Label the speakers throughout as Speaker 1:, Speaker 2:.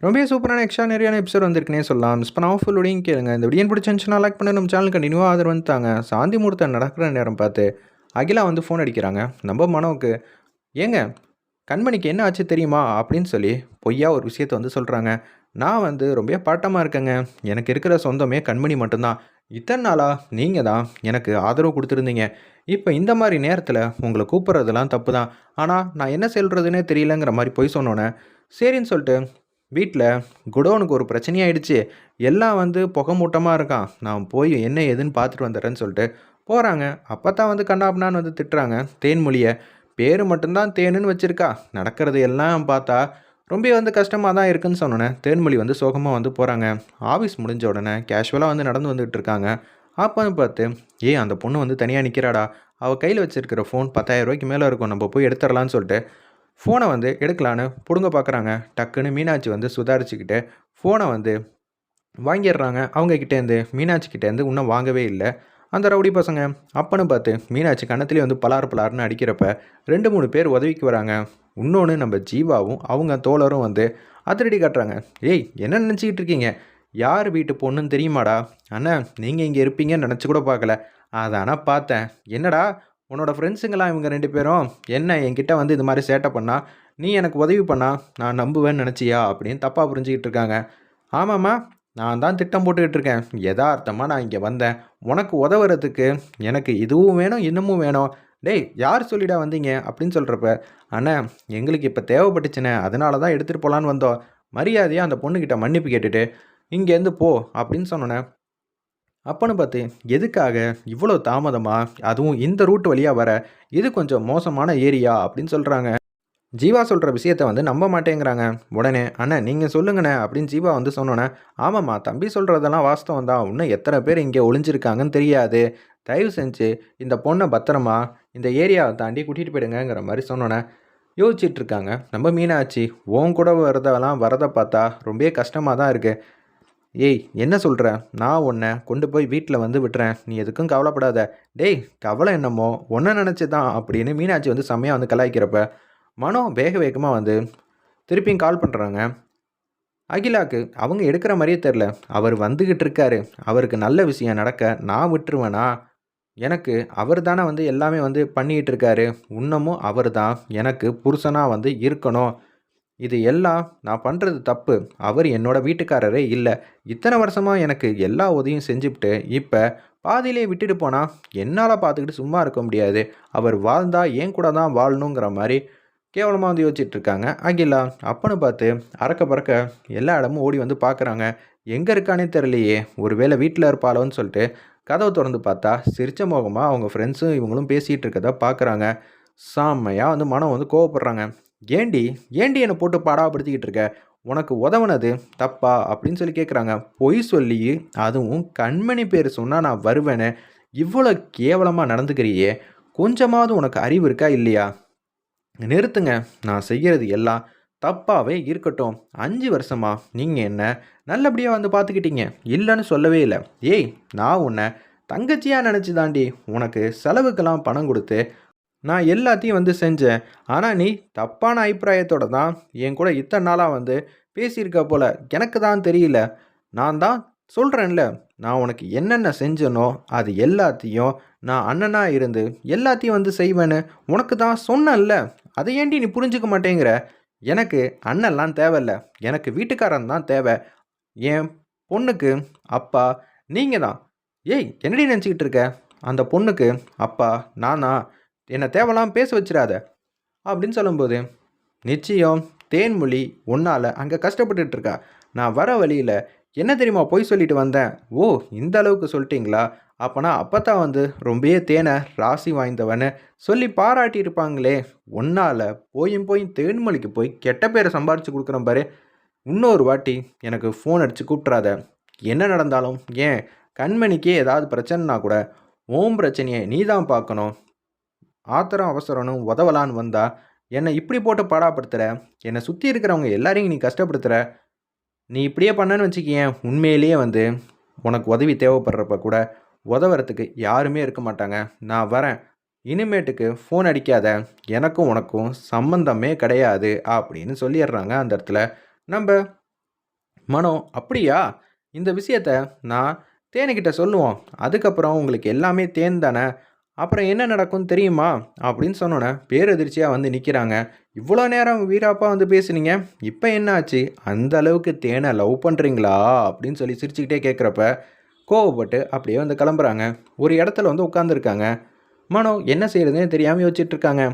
Speaker 1: ரொம்பவே சூப்பரான எக்ஸ்ட்ரானரியான எபிசோட் வந்திருக்குன்னே சொல்லலாம். மிஸ் பண்ணாம ஃபுல் வீடியோவும் கேளுங்க. இந்த வீடியோ பிடிச்சிருந்துச்சுன்னா லைக் பண்ணி நம்ம சேனல் கண்டினியூவா ஆதரவு வந்துட்டாங்க. சாந்தி முகூர்த்தம் நடக்கிற நேரம் பார்த்து அகிலா வந்து ஃபோன் அடிக்கிறாங்க. நம்ம மனோவுக்கு, "ஏங்க கண்மணிக்கு என்ன ஆச்சு தெரியுமா?" அப்படின்னு சொல்லி பொய்யா ஒரு விஷயத்த வந்து சொல்கிறாங்க. "நான் வந்து ரொம்ப பாட்டமாக இருக்கேங்க. எனக்கு இருக்கிற சொந்தமே கண்மணி மட்டும்தான். இத்தனை நாளா நீங்கள் தான் எனக்கு ஆதரவு கொடுத்துருந்தீங்க. இப்போ இந்த மாதிரி நேரத்தில் உங்களை கூப்பிட்றதெல்லாம் தப்பு தான். ஆனால் நான் என்ன சொல்கிறதுனே தெரியலங்கிற மாதிரி பொய் சொன்னோன்னே, சரின்னு சொல்லிட்டு வீட்டில் குடோனுக்கு ஒரு பிரச்சனையாயிடுச்சு. எல்லாம் வந்து புகை மூட்டமாக இருக்கான். நான் போய் என்ன ஏதுன்னு பார்த்துட்டு வந்துடுறேன்னு சொல்லிட்டு போகிறாங்க. அப்போ தான் வந்து கண்ணாபின்னான்னு வந்து திட்டுறாங்க தேன்மொழியை. பேர் மட்டும்தான் தேனுன்னு வச்சுருக்கா. நடக்கிறது எல்லாம் பார்த்தா ரொம்ப வந்து கஷ்டமாக தான் இருக்குன்னு சொன்னோன்னே தேன்மொழி வந்து சோகமாக வந்து போகிறாங்க. ஆஃபீஸ் முடிஞ்ச உடனே கேஷுவலாக வந்து நடந்து வந்துட்டு இருக்காங்க. அப்போன்னு பார்த்து, அந்த பொண்ணு வந்து தனியாக நிற்கிறாடா. அவள் கையில் வச்சுருக்கிற ஃபோன் 10,000 ரூபாய்க்கு மேலே இருக்கும். நம்ம போய் எடுத்துடலான்னு சொல்லிட்டு ஃபோனை வந்து எடுக்கலான்னு பிடுங்க பார்க்குறாங்க. டக்குன்னு மீனாட்சி வந்து சுதாரிச்சுக்கிட்டு ஃபோனை வந்து வாங்கிடுறாங்க. அவங்க கிட்டேருந்து மீனாட்சி கிட்டேருந்து இன்னும் வாங்கவே இல்லை அந்த ரவுடி பசங்க. அப்பன்னு பார்த்து மீனாட்சி கன்னத்துலேயே வந்து பலார் பலார்னு அடிக்கிறப்ப 2-3 பேர் உதவிக்கு வராங்க. இன்னொன்று நம்ம ஜீவாவும் அவங்க தோழரும் வந்து அதிரடி காட்டுறாங்க. "ஏய், என்ன நினச்சிக்கிட்டு இருக்கீங்க? யார் வீட்டு பொண்ணுன்னு தெரியுமாடா? அண்ணா, நீங்கள் இங்கே இருப்பீங்கன்னு நினச்சி கூட பார்க்கல. அதானா பார்த்தேன். என்னடா உன்னோட ஃப்ரெண்ட்ஸுங்களாம் இவங்க 2 பேரும் என்ன என்கிட்ட வந்து இது மாதிரி சேட்டை பண்ணா நீ எனக்கு உதவி பண்ணா நான் நம்புவேன்னு நினச்சியா?" அப்படின்னு தப்பாக புரிஞ்சுக்கிட்டு இருக்காங்க. "ஆமாம்மா, நான் தான் திட்டம் போட்டுக்கிட்டு இருக்கேன். யதார்த்தமாக நான் இங்கே வந்தேன். உனக்கு உதவுறதுக்கு எனக்கு இதுவும் வேணும், இன்னமும் வேணும். டேய், யார் சொல்லிடா வந்தீங்க?" அப்படின்னு சொல்கிறப்ப, "அண்ணா, எங்களுக்கு இப்போ தேவைப்பட்டுச்சுண்ணே, அதனால தான் எடுத்துகிட்டு போகலான்னு வந்தோம். மரியாதையாக அந்த பொண்ணுக்கிட்ட மன்னிப்பு கேட்டுட்டு இங்கேருந்து போ" அப்படின்னு சொன்னோன்னே, அப்பன்னு பார்த்து, "எதுக்காக இவ்வளோ தாமதமா? அதுவும் இந்த ரூட் வழியா வர? இது கொஞ்சம் மோசமான ஏரியா" அப்படின்னு சொல்கிறாங்க. ஜீவா சொல்கிற விஷயத்த வந்து நம்ப மாட்டேங்கிறாங்க. உடனே, "அண்ணன் நீங்கள் சொல்லுங்கண்ணே" அப்படின்னு ஜீவா வந்து சொன்னோன்னே, "ஆமாம்மா, தம்பி சொல்கிறதெல்லாம் வாஸ்தவம் தான். இன்னும் எத்தனை பேர் இங்கே ஒளிஞ்சிருக்காங்கன்னு தெரியாது. தயவு செஞ்சு இந்த பொண்ணை பத்திரமா இந்த ஏரியாவை தாண்டி கூட்டிகிட்டு போயிடுங்கிற மாதிரி சொன்னோன்னே யோசிச்சுட்டு இருக்காங்க. நம்ம மீனாட்சி, "உன் கூட வரதை பார்த்தா ரொம்பவே கஷ்டமாக தான் இருக்குது. ஏய், என்ன சொல்கிற? நான் உன்னை கொண்டு போய் வீட்டில் வந்து விட்டுறேன். நீ எதுக்கும் கவலைப்படாத." "டேய், கவலை என்னமோ ஒன்றை நினச்சி தான்" அப்படின்னு மீனாட்சி வந்து செம்மையாக வந்து கலாய்க்கிறப்ப, மனோ வேக வேகமாக வந்து திருப்பியும் கால் பண்ணுறாங்க அகிலாக்கு. அவங்க எடுக்கிற மாதிரியே தெரில. அவர் வந்துக்கிட்டு இருக்காரு. அவருக்கு நல்ல விஷயம் நடக்க நான் விட்டுருவேனா? எனக்கு அவர் தானே வந்து எல்லாமே வந்து பண்ணிக்கிட்டு இருக்காரு. இன்னமும் அவர் தான் எனக்கு புருஷனாக வந்து இருக்கணும். இது எல்லாம் நான் பண்ணுறது தப்பு. அவர் என்னோட வீட்டுக்காரரே இல்லை. இத்தனை வருஷமாக எனக்கு எல்லா உதவியும் செஞ்சுவிட்டு இப்போ பாதியிலே விட்டுட்டு போனால் என்னால் பார்த்துக்கிட்டு சும்மா இருக்க முடியாது. அவர் வாழ்ந்தா என் கூட தான் வாழணுங்கிற மாதிரி கேவலமாக வந்து யோசிச்சுட்டு இருக்காங்க அகிலா. அப்பன்னு பார்த்து அறக்க பறக்க எல்லா இடமும் ஓடி வந்து பார்க்குறாங்க. எங்கே இருக்கானே தெரியலையே, ஒரு வேளை வீட்டில் இருப்பாளோன்னு சொல்லிட்டு கதவை திறந்து பார்த்தா சிரிச்ச முகமாக அவங்க ஃப்ரெண்ட்ஸும் இவங்களும் பேசிகிட்டு இருக்கதை பார்க்குறாங்க. செம்மையாக வந்து மனம் வந்து கோவப்படுறாங்க. "ஏண்டி ஏண்டி என்னை போட்டு பாடாப்படுத்திக்கிட்டு இருக்க? உனக்கு உதவுனது தப்பா?" அப்படின்னு சொல்லி கேட்குறாங்க. "பொய் சொல்லி, அதுவும் கண்மணி பேர் சொன்னால் நான் வருவேன்னு இவ்வளோ கேவலமாக நடந்துக்கிறியே, கொஞ்சமாவது உனக்கு அறிவு இருக்கா இல்லையா? நிறுத்துங்க. நான் செய்கிறது எல்லாம் தப்பாகவே இருக்கட்டும். 5 வருஷமா நீங்கள் என்ன நல்லபடியாக வந்து பார்த்துக்கிட்டீங்க. இல்லைன்னு சொல்லவே இல்லை. ஏய், நான் உன்னை தங்கச்சியாக நினச்சி தாண்டி உனக்கு செலவுக்கெல்லாம் பணம் கொடுத்து நான் எல்லாத்தையும் வந்து செஞ்சேன். ஆனால் நீ தப்பான அபிப்பிராயத்தோட தான் என் கூட இத்தனை நாளாக வந்து பேசியிருக்க போல. எனக்கு தான் தெரியல. நான் தான் சொல்கிறேன்ல, நான் உனக்கு என்னென்ன செஞ்சனோ அது எல்லாத்தையும் நான் அண்ணனாக இருந்து எல்லாத்தையும் வந்து செய்வேன்னு உனக்கு தான் சொன்னேன்ல. அதை ஏண்டி நீ புரிஞ்சுக்க மாட்டேங்கிற? எனக்கு அண்ணன்லாம் தேவையில்ல. எனக்கு வீட்டுக்காரன் தான் தேவை. என் பொண்ணுக்கு அப்பா நீங்கள் தான்." "ஏய், என்னடி நினச்சிக்கிட்டு இருக்க? அந்த பொண்ணுக்கு அப்பா நானா? என்னை தேவையில்லாம பேச வச்சிடாத" அப்படின்னு சொல்லும்போது, "நிச்சயம் தேன்மொழி உன்னால் அங்கே கஷ்டப்பட்டுட்டு இருக்கா. நான் வர வழியில் என்ன தெரியுமா பொய் சொல்லிட்டு வந்தேன்." "ஓ, இந்த அளவுக்கு சொல்லிட்டீங்களா? அப்போனா அப்பத்தான் வந்து ரொம்பவே தேனை ராசி வாய்ந்தவன்னு சொல்லி பாராட்டியிருப்பாங்களே. உன்னால் போயும் போய் தேன்மொழிக்கு போய் கெட்ட பேரை சம்பாரித்து கொடுக்குறேன் பாரு. இன்னொரு வாட்டி எனக்கு ஃபோன் அடித்து கூப்பிட்றாத. என்ன நடந்தாலும் ஏன் கண்மணிக்கே ஏதாவது பிரச்சனைனா கூட உன் பிரச்சனையை நீ தான் பார்க்கணும். ஆத்திரம் அவசரம்னு உதவலான்னு வந்தா என்னை இப்படி போட்டு பாடாப்படுத்துகிற. என்னை சுற்றி இருக்கிறவங்க எல்லாரையும் நீ கஷ்டப்படுத்துகிற. நீ இப்படியே பண்ணன்னு வச்சுக்கியேன், உண்மையிலேயே வந்து உனக்கு உதவி தேவைப்படுறப்ப கூட உதவுறதுக்கு யாருமே இருக்க மாட்டாங்க. நான் வரேன். இனிமேட்டுக்கு ஃபோன் அடிக்காத. எனக்கும் உனக்கும் சம்மந்தமே கிடையாது" அப்படின்னு சொல்லிடுறாங்க அந்த இடத்துல நம்ம மனோ, அப்படியா? இந்த விஷயத்த நான் தேனுகிட்ட சொல்லுவோம். அதுக்கப்புறம் உங்களுக்கு எல்லாமே தேன் தானே. அப்புறம் என்ன நடக்கும்னு தெரியுமா? அப்படின்னு சொன்னோனே, பேரதிர்ச்சியா வந்து நிக்கிறாங்க. இவ்வளோ நேரம் வீராப்பா வந்து பேசுனீங்க. இப்ப என்ன ஆச்சு? அந்த அளவுக்கு தேன லவ் பண்றீங்களா? அப்படின்னு சொல்லி சிரிச்சுக்கிட்டே கேட்கிறப்ப, கோவப்பட்டு அப்படியே வந்து கிளம்புறாங்க. ஒரு இடத்துல வந்து உட்காந்துருக்காங்க. மனோ என்ன செய்றதுன்னே தெரியாம யோசிச்சுட்டு இருக்காங்க.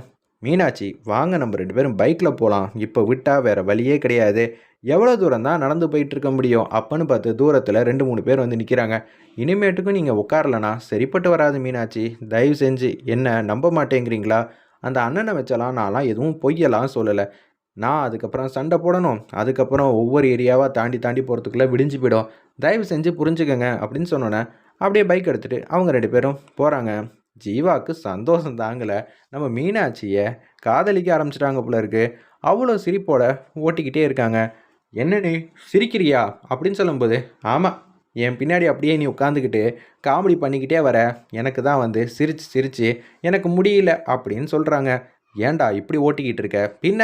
Speaker 1: மீனாட்சி, வாங்க நம்ம 2 பேரும் பைக்ல போலாம். இப்ப விட்டா வேற வழியே கிடையாது. எவ்வளோ தூரம் தான் நடந்து போயிட்டு இருக்க முடியும்? அப்பன்னு பார்த்து தூரத்துல 2, 3 பேர் வந்து நிக்கிறாங்க. இனிமேட்டுக்கும் நீங்க உட்காரலனா சரிப்பட்டு வராது மீனாட்சி. தயவு செஞ்சு என்ன நம்ப மாட்டேங்கிறீங்களா? அந்த அண்ணன வச்செல்லாம் நான்லாம் எதுவும் பொய்யெல்லாம் சொல்லல. நான் அதுக்கப்புறம் சண்டை போடணும். அதுக்கப்புறம் ஒவ்வொரு ஏரியாவா தாண்டி தாண்டி போறதுக்குள்ள விடிஞ்சு போயிடும். தயவு செஞ்சு புரிஞ்சுக்கங்க அப்படின்னு சொன்னோனே, அப்படியே பைக் எடுத்துட்டு அவங்க 2 பேரும் போறாங்க. ஜீவாக்கு சந்தோஷம் தாங்கல. நம்ம மீனாட்சிய காதலிக்க ஆரம்பிச்சுட்டாங்க போல இருக்கு. அவ்வளோ சிரிப்போட ஓட்டிக்கிட்டே இருக்காங்க. "என்ன நீ சிரிக்கிறியா?" அப்படின்னு சொல்லும்போது, "ஆமா. என் பின்னாடி அப்படியே நீ உட்காந்துக்கிட்டு காமெடி பண்ணிக்கிட்டே வர. எனக்கு தான் வந்து சிரிச்சு சிரிச்சு எனக்கு முடியல" அப்படின்னு சொல்றாங்க. "ஏன்டா இப்படி ஓட்டிக்கிட்டு இருக்க? பின்ன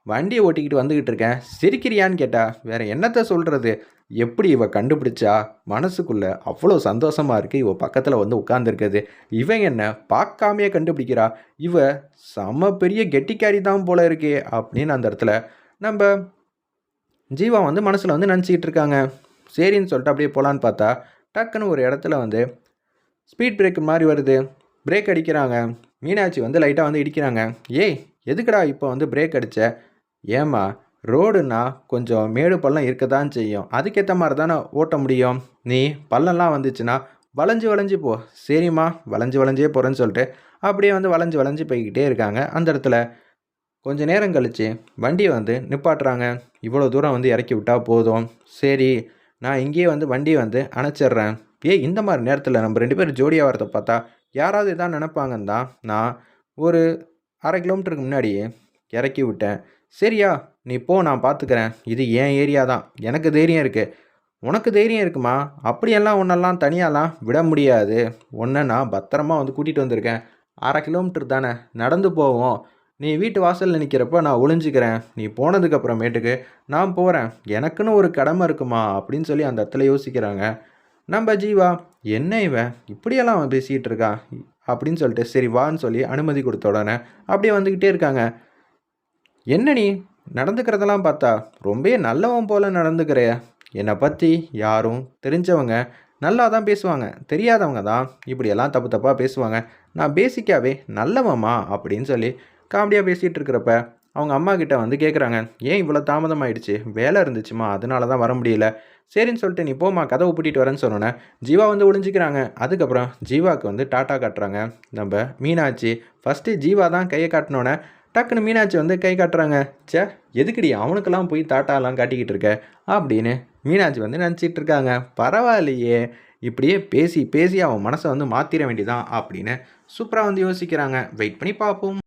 Speaker 1: வண்டிய ஓட்டிக்கிட்டு வந்துகிட்டு இருக்கேன். சிரிக்கிறியான்னு கேட்டா, வேற என்னத்த சொல்றது? எப்படி இவ கண்டுபிடிச்சா? மனசுக்குள்ள அவ்வளோ சந்தோஷமா இருக்கு இவ பக்கத்துல வந்து உட்கார்ந்திருக்கிறது. இவன் என்ன பார்க்காமயே கண்டுபிடிக்கிறா? இவ செம பெரிய கெட்டிக்காரி தான் போல இருக்கே!" அப்படின்னு அந்த இடத்துல நம்ப ஜீவா வந்து மனசுல வந்து நெனச்சுக்கிட்டு இருக்காங்க. சரின்னு சொல்லிட்டு அப்படியே போலான்னு பார்த்தா, டக்குன்னு ஒரு இடத்துல வந்து ஸ்பீட் பிரேக் மாரி வருது. பிரேக் அடிக்கிறாங்க. மீனாட்சி வந்து லைட்டா வந்து இடிக்கிறாங்க. "ஏய்! எதுக்குடா இப்ப வந்து பிரேக் அடிச்ச?" "ஏம்மா, ரோடுன்னா கொஞ்சம் மேடு பள்ளம் இருக்க தான் செய்யும். அதுக்கேத்த மாரி தானே ஓட்ட முடியும். நீ பள்ளம்லாம் வந்துச்சுன்னா, வளைஞ்சு வளைஞ்சு போ." "சரிம்மா, வளைஞ்சு வளைஞ்சே போறேன்னு" சொல்லிட்டு, அப்படியே வந்து வளைஞ்சு வளைஞ்சு போய்க்கிட்டே இருக்காங்க. அந்த இடத்துல கொஞ்ச நேரம் கழிச்சு வண்டிய வந்து நிப்பாட்டுறாங்க. "இவ்வளோ தூரம் வந்து இறக்கி விட்டா போதும். சரி, நான் இங்கேயே வந்து வண்டிய வந்து அணைச்சிடுறேன்." ஏய்! இந்த மாரி நேரத்தில நம்ம 2 பேரும் ஜோடியா வரத பார்த்தா, யாராவது எதாவது நெனைப்பாங்கன்னு தான் நான் ஒரு 1/2 கிலோமீட்டருக்கு முன்னாடியே இறக்கி விட்டேன். "சரியா? நீ போ, நான் பார்த்துக்கிறேன். இது என் ஏரியா தான். எனக்கு தைரியம் இருக்கு." "உனக்கு தைரியம் இருக்குமா? அப்படியெல்லாம் உன்னெல்லாம் தனியாலாம் விட முடியாது. உன்ன நான் பத்திரமா வந்து கூட்டிட்டு வந்திருக்கேன். 1/2 கிலோமீட்டர் தானே, நடந்து போவோம். நீ வீட்டு வாசல்ல நிக்கிறப்ப நான் ஒளிஞ்சுக்கிறேன். நீ போனதுக்கு அப்புறமேட்டுக்கு நான் போறேன். எனக்குன்னு ஒரு கடமை இருக்குமா?" அப்படின்னு சொல்லி அந்த இடத்துல யோசிக்கிறாங்க. நம்ப ஜீவா, "என்ன இவன் இப்படியெல்லாம் அவன் பேசிட்டு இருக்கான்?" அப்படின்னு சொல்லிட்டு சரி வான்னு சொல்லி அனுமதி குடுத்த உடனே அப்படியே வந்துகிட்டே இருக்காங்க. "என்ன நீ நடந்துக்கிறதெல்லாம் பார்த்தா ரொம்பவே நல்லவன் போல நடந்துக்கிற. என்னை பத்தி யாரும் தெரிஞ்சவங்க நல்லா தான் பேசுவாங்க. தெரியாதவங்க தான் இப்படியெல்லாம் தப்பு தப்பா பேசுவாங்க. நான் பேசிக்காவே நல்லவன்மா." அப்படின்னு சொல்லி காமெடியா பேசிட்டு இருக்கிறப்ப, அவங்க அம்மா கிட்ட வந்து கேட்குறாங்க. "ஏன் இவ்வளோ தாமதம் ஆயிடுச்சு? வேலை இருந்துச்சும்மா. அதனால தான் வர முடியல." சரின்னு சொல்லிட்டு, "நீ போம்மா, கதவு பூட்டிட்டு வரேன்னு" சொன்னோனே, ஜீவா வந்து ஒளிஞ்சுக்கிறாங்க. அதுக்கப்புறம் ஜீவாவுக்கு வந்து டாட்டா காட்டுறாங்க நம்ப மீனாட்சி. ஃபர்ஸ்ட்டு ஜீவா தான் கைய காட்டுனோனே, டக்குனு மீனாட்சி வந்து கை காட்டுறாங்க. "ச்சே! எதுக்குடி அவனுக்கெல்லாம் போய் டாட்டாலாம் காட்டிக்கிட்டு இருக்க?" அப்படின்னு மீனாட்சி வந்து நினச்சிட்டு இருக்காங்க. பரவாயில்லையே! இப்படியே பேசி பேசி அவன் மனச வந்து மாத்திர வேண்டியதான் அப்படின்னு சூப்பரா வந்து யோசிக்கிறாங்க. வெயிட் பண்ணி பார்ப்போம்.